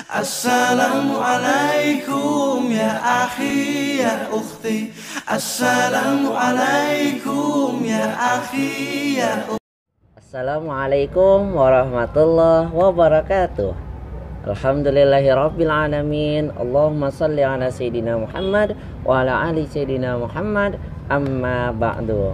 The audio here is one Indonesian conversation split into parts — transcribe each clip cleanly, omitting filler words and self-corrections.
Assalamualaikum ya akhi ya ukhti. Assalamualaikum ya akhi ya ukhti. Assalamualaikum warahmatullahi wabarakatuh. Alhamdulillahirabbil alamin. Allahumma shalli ala sayyidina Muhammad wa ala ali sayyidina Muhammad. Amma ba'du.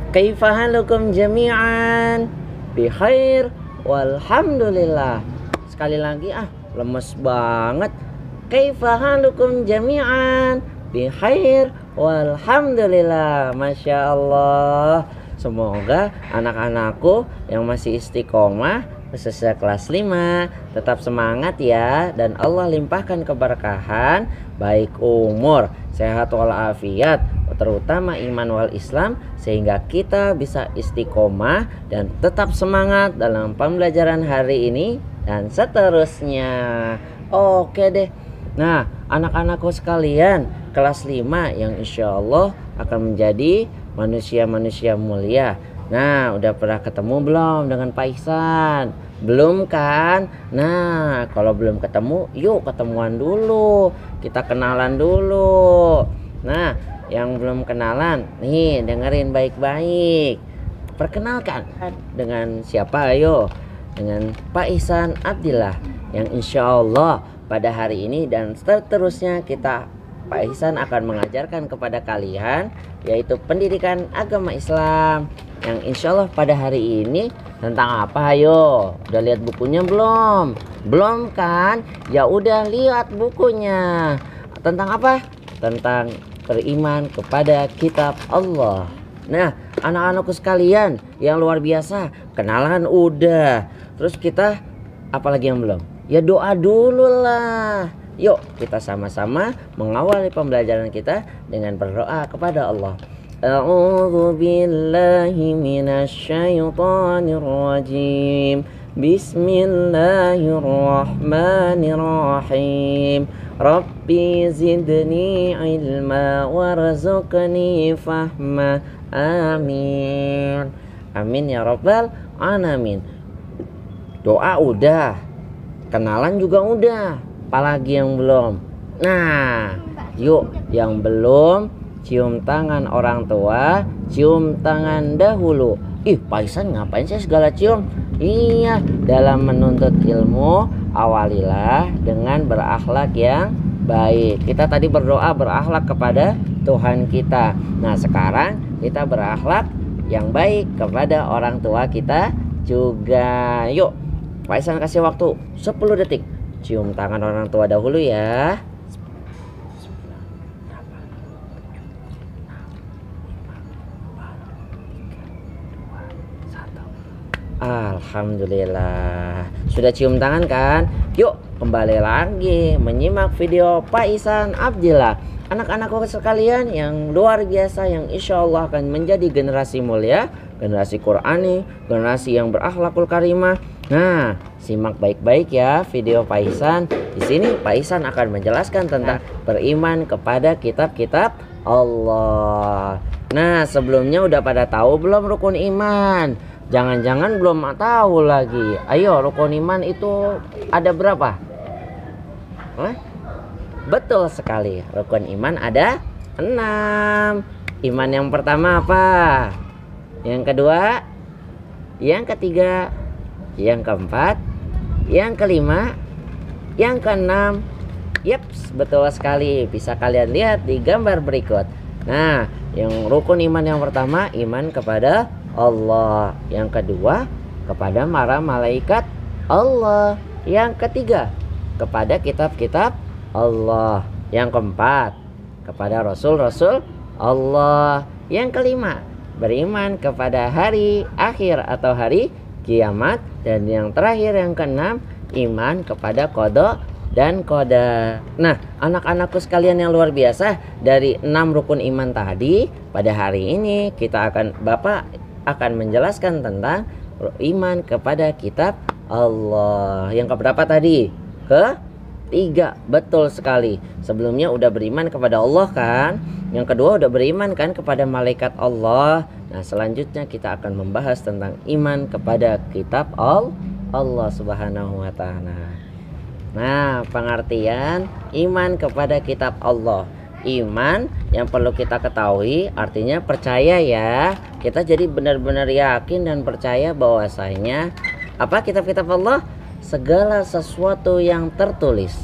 Kaifa halukum jami'an? Bi khair walhamdulillah. Sekali lagi lemes banget. Kaifa halukum jami'an? Bi khair walhamdulillah. Masya Allah. Semoga anak-anakku yang masih istiqomah khususnya kelas 5 tetap semangat ya, dan Allah limpahkan keberkahan baik umur, sehat walafiat, terutama iman wal Islam, sehingga kita bisa istiqomah dan tetap semangat dalam pembelajaran hari ini dan seterusnya. Oke deh. Nah, anak-anakku sekalian kelas 5 yang insya Allah akan menjadi manusia-manusia mulia. Nah, udah pernah ketemu belum dengan Pak Ihsan? Belum kan? Nah, kalau belum ketemu, yuk ketemuan dulu. Kita kenalan dulu. Nah, yang belum kenalan, nih dengerin baik-baik. Perkenalkan dengan siapa? Ayo, dengan Pak Ihsan Abdillah, yang insya Allah pada hari ini dan seterusnya Pak Ihsan akan mengajarkan kepada kalian yaitu pendidikan agama Islam, yang insya Allah pada hari ini tentang apa? Ayo, udah lihat bukunya belum? Belum kan? Ya udah lihat bukunya. Tentang apa? Tentang beriman kepada kitab Allah. Nah, anak-anakku sekalian yang luar biasa, kenalan udah. Terus kita apalagi yang belum? Ya doa dulu lah. Yuk kita sama-sama mengawali pembelajaran kita dengan berdoa kepada Allah. A'udzu billahi minasyaitonir rajim. Bismillahirrahmanirrahim. Rabbi zidni ilma warzuqni fahma. Amin. Amin ya rabbal alamin. Doa udah, kenalan juga udah. Apalagi yang belum? Nah, yuk yang belum cium tangan orang tua, cium tangan dahulu. Ih, Pak Ihsan ngapain sih segala cium? Iya, dalam menuntut ilmu awalilah dengan berakhlak yang baik. Kita tadi berdoa berakhlak kepada Tuhan kita. Nah, sekarang kita berakhlak yang baik kepada orang tua kita juga. Yuk, Pak Ihsan kasih waktu 10 detik. Cium tangan orang tua dahulu ya. Alhamdulillah. Sudah cium tangan kan? Yuk kembali lagi menyimak video Pak Ihsan Abdillah. Anak-anakku sekalian yang luar biasa, yang insya Allah akan menjadi generasi mulia, generasi Qurani, generasi yang berakhlakul karimah. Nah, simak baik-baik ya video Pak Ihsan. Di sini Pak Ihsan akan menjelaskan tentang beriman kepada kitab-kitab Allah. Nah, sebelumnya udah pada tahu belum rukun iman? Jangan-jangan belum tahu lagi. Ayo, rukun iman itu ada berapa? Betul sekali, rukun iman ada 6. Iman yang pertama apa? Yang kedua? Yang ketiga? Yang keempat? Yang kelima? Yang keenam? Yeps, betul sekali. Bisa kalian lihat di gambar berikut. Nah, yang rukun iman yang pertama, iman kepada Allah. Yang kedua, kepada para malaikat Allah. Yang ketiga, kepada kitab-kitab Allah. Yang keempat, kepada rasul-rasul Allah. Yang kelima, beriman kepada hari akhir atau hari kiamat. Dan yang terakhir, yang keenam, iman kepada qada dan qadar. Nah, anak-anakku sekalian yang luar biasa, dari 6 rukun iman tadi, pada hari ini Bapak akan menjelaskan tentang iman kepada kitab Allah. Yang keberapa tadi? Ketiga, betul sekali. Sebelumnya udah beriman kepada Allah kan? Yang kedua udah beriman kan kepada malaikat Allah. Nah, selanjutnya kita akan membahas tentang iman kepada kitab Allah Subhanahu wa ta'ala. Nah, pengertian iman kepada kitab Allah. Iman yang perlu kita ketahui artinya percaya ya. Kita jadi benar-benar yakin dan percaya bahwasanya apa kitab-kitab Allah? Segala sesuatu yang tertulis.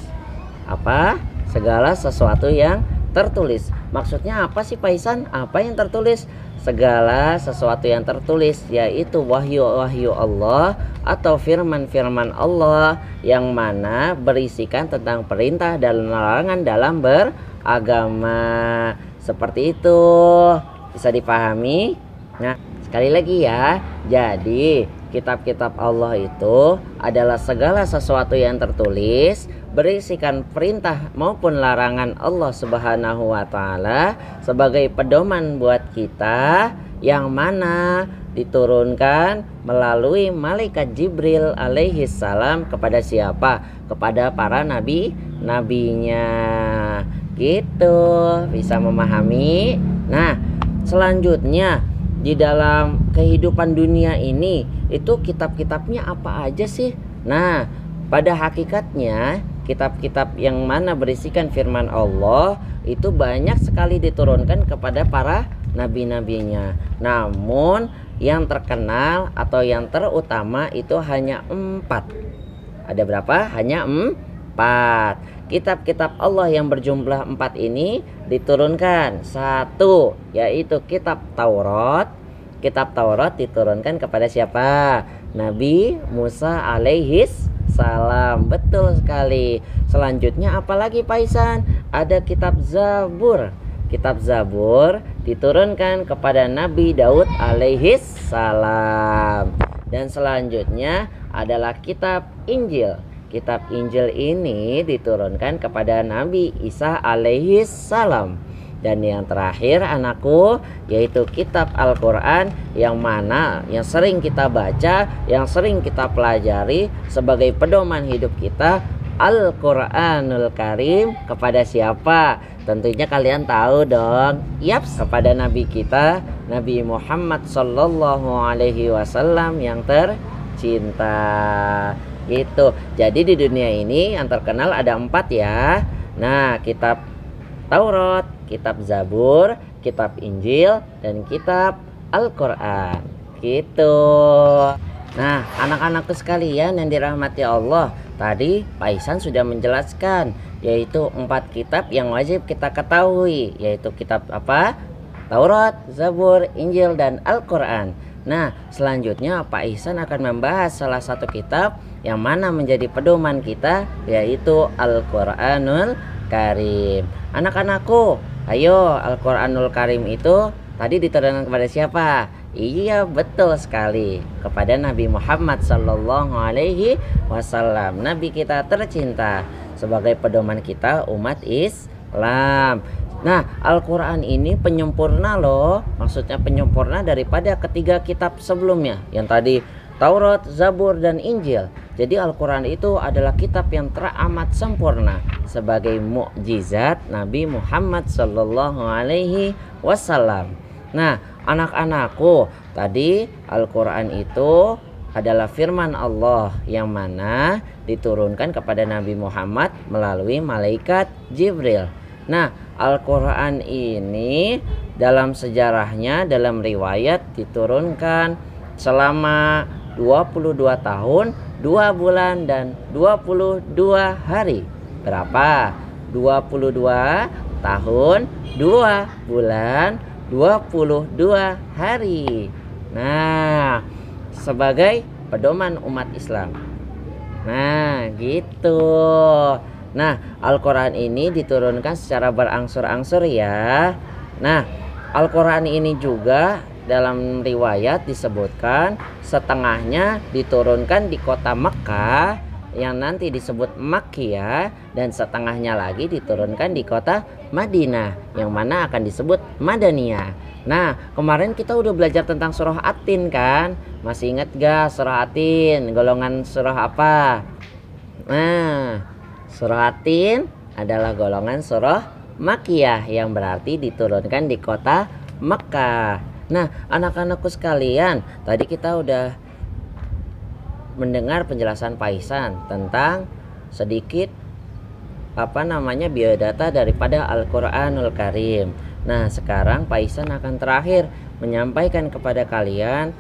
Apa? Segala sesuatu yang tertulis. Maksudnya apa sih Pak Ihsan? Apa yang tertulis? Segala sesuatu yang tertulis, yaitu wahyu-wahyu Allah atau firman-firman Allah yang mana berisikan tentang perintah dan larangan dalam beragama. Seperti itu. Bisa dipahami? Nah, sekali lagi ya. Jadi kitab-kitab Allah itu adalah segala sesuatu yang tertulis, berisikan perintah maupun larangan Allah Subhanahu wa taala sebagai pedoman buat kita, yang mana diturunkan melalui malaikat Jibril alaihi salam kepada siapa? Kepada para nabinya. Gitu, bisa memahami? Nah, selanjutnya di dalam kehidupan dunia ini itu kitab-kitabnya apa aja sih? Nah, pada hakikatnya kitab-kitab yang mana berisikan firman Allah itu banyak sekali diturunkan kepada para nabi-nabinya. Namun yang terkenal atau yang terutama itu hanya 4. Ada berapa? Hanya 4. Kitab-kitab Allah yang berjumlah 4 ini diturunkan. 1 yaitu kitab Taurat. Kitab Taurat diturunkan kepada siapa? Nabi Musa alaihis salam. Betul sekali. Selanjutnya apalagi Pak Ihsan? Ada kitab Zabur. Kitab Zabur diturunkan kepada Nabi Daud alaihis salam. Dan selanjutnya adalah kitab Injil. Kitab Injil ini diturunkan kepada Nabi Isa alaihis salam. Dan yang terakhir anakku, yaitu kitab Al-Quran, yang mana yang sering kita baca, yang sering kita pelajari sebagai pedoman hidup kita, Al-Quranul Karim. Kepada siapa? Tentunya kalian tahu dong. Yaps, kepada Nabi kita, Nabi Muhammad Sallallahu Alaihi Wasallam yang tercinta. Gitu. Jadi di dunia ini yang terkenal ada 4 ya. Nah, kitab Taurat, kitab Zabur, kitab Injil, dan kitab Al-Quran. Gitu. Nah, anak-anakku sekalian yang dirahmati Allah, tadi Pak Ihsan sudah menjelaskan, yaitu 4 kitab yang wajib kita ketahui, yaitu kitab apa? Taurat, Zabur, Injil, dan Al-Quran. Nah, selanjutnya Pak Ihsan akan membahas salah satu kitab yang mana menjadi pedoman kita, yaitu Al-Quranul Karim. Anak-anakku, ayo, Al-Quranul Karim itu tadi diturunkan kepada siapa? Iya, betul sekali, kepada Nabi Muhammad Sallallahu Alaihi Wasallam, Nabi kita tercinta, sebagai pedoman kita umat Islam. Nah, Al-Quran ini penyempurna loh. Maksudnya penyempurna daripada ketiga kitab sebelumnya, yang tadi Taurat, Zabur, dan Injil. Jadi Al-Quran itu adalah kitab yang teramat sempurna sebagai mukjizat Nabi Muhammad Sallallahu Alaihi Wasallam. Nah, anak-anakku, tadi Al-Quran itu adalah firman Allah yang mana diturunkan kepada Nabi Muhammad melalui malaikat Jibril. Nah, Al-Quran ini dalam sejarahnya, dalam riwayat diturunkan selama 22 tahun, 2 bulan, dan 22 hari. Berapa? 22 tahun, 2 bulan, 22 hari. Nah, sebagai pedoman umat Islam. Nah, gitu. Nah, Al-Quran ini diturunkan secara berangsur-angsur ya. Nah, Al-Quran ini juga dalam riwayat disebutkan setengahnya diturunkan di kota Mekkah yang nanti disebut Makkiyah, dan setengahnya lagi diturunkan di kota Madinah yang mana akan disebut Madaniyah. Nah, kemarin kita udah belajar tentang surah At-Tin kan? Masih ingat gak surah At-Tin? Golongan surah apa? Nah, surah At-Tin adalah golongan surah Makkiyah yang berarti diturunkan di kota Mekkah. Nah, anak-anakku sekalian, tadi kita udah mendengar penjelasan Pak Ihsan tentang sedikit biodata daripada Al-Qur'anul Karim. Nah, sekarang Pak Ihsan akan terakhir menyampaikan kepada kalian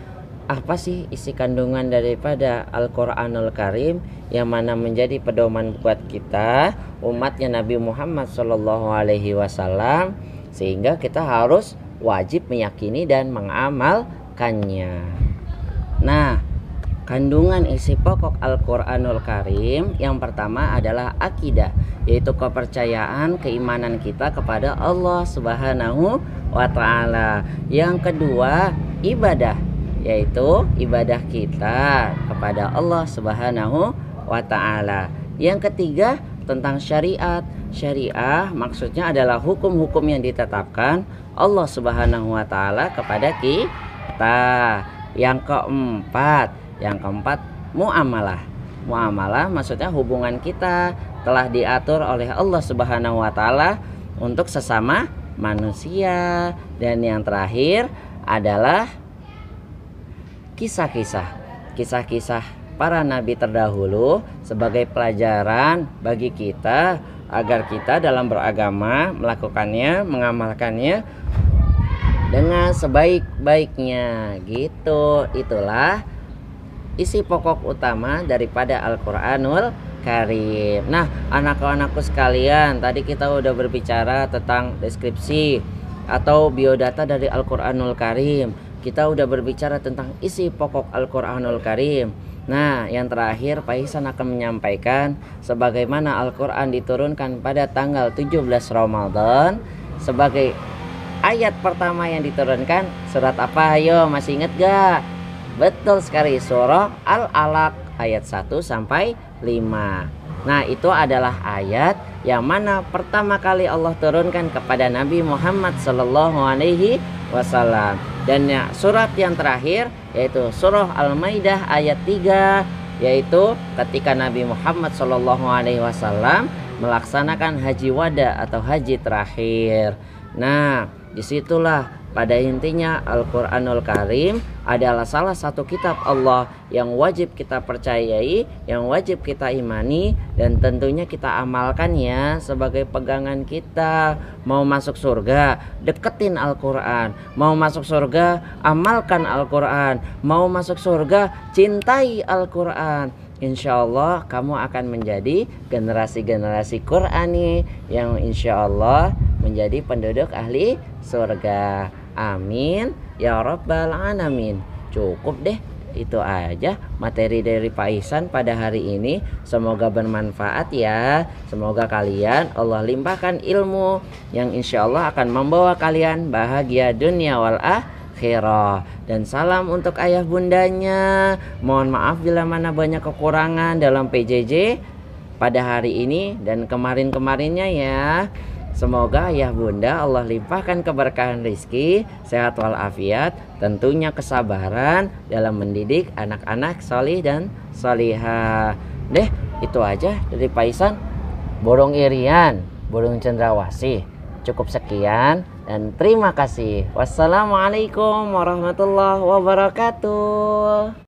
apa sih isi kandungan daripada Al-Qur'anul Karim yang mana menjadi pedoman buat kita umatnya Nabi Muhammad SAW, sehingga kita harus wajib meyakini dan mengamalkannya. Nah, kandungan isi pokok Al-Qur'anul Karim yang pertama adalah akidah, yaitu kepercayaan, keimanan kita kepada Allah Subhanahu wa Ta'ala. Yang kedua, ibadah, yaitu ibadah kita kepada Allah Subhanahu wa Ta'ala. Yang ketiga, tentang syariat. Syariah maksudnya adalah hukum-hukum yang ditetapkan Allah Subhanahu wa Ta'ala kepada kita. Yang keempat, muamalah. Muamalah maksudnya hubungan kita telah diatur oleh Allah Subhanahu wa Ta'ala untuk sesama manusia. Dan yang terakhir adalah kisah-kisah para nabi terdahulu sebagai pelajaran bagi kita agar kita dalam beragama melakukannya, mengamalkannya dengan sebaik-baiknya gitu. Itulah isi pokok utama daripada Al-Qur'anul Karim. Nah, anak-anakku sekalian, tadi kita udah berbicara tentang deskripsi atau biodata dari Al-Qur'anul Karim. Kita udah berbicara tentang isi pokok Al-Qur'anul Karim. Nah, yang terakhir Pak Ihsan akan menyampaikan sebagaimana Al-Qur'an diturunkan pada tanggal 17 Ramadan. Sebagai ayat pertama yang diturunkan surat apa? Ayo, masih ingat gak? Betul sekali, surah Al-Alaq ayat 1 sampai 5. Nah, itu adalah ayat yang mana pertama kali Allah turunkan kepada Nabi Muhammad SAW. Dan ya, surat yang terakhir yaitu surah Al-Maidah ayat 3, yaitu ketika Nabi Muhammad SAW melaksanakan haji wada atau haji terakhir. Nah, disitulah pada intinya Al-Qur'anul Karim adalah salah satu kitab Allah yang wajib kita percayai, yang wajib kita imani, dan tentunya kita amalkan ya sebagai pegangan kita. Mau masuk surga, deketin Al-Qur'an. Mau masuk surga, amalkan Al-Qur'an. Mau masuk surga, cintai Al-Qur'an. Insya Allah kamu akan menjadi generasi-generasi Qur'ani yang insya Allah menjadi penduduk ahli surga. Amin ya rabbal alamin. Cukup deh, itu aja materi dari Pak Ihsan pada hari ini. Semoga bermanfaat ya. Semoga kalian Allah limpahkan ilmu yang insya Allah akan membawa kalian bahagia dunia wal akhirah. Dan salam untuk ayah bundanya. Mohon maaf bila mana banyak kekurangan dalam PJJ pada hari ini dan kemarin-kemarinnya ya. Semoga ayah bunda Allah limpahkan keberkahan rizki, sehat walafiat, tentunya kesabaran dalam mendidik anak-anak solih dan solihah. Deh, itu aja dari Pak Ihsan. Borong irian, burung cendrawasih. Cukup sekian dan terima kasih. Wassalamualaikum warahmatullahi wabarakatuh.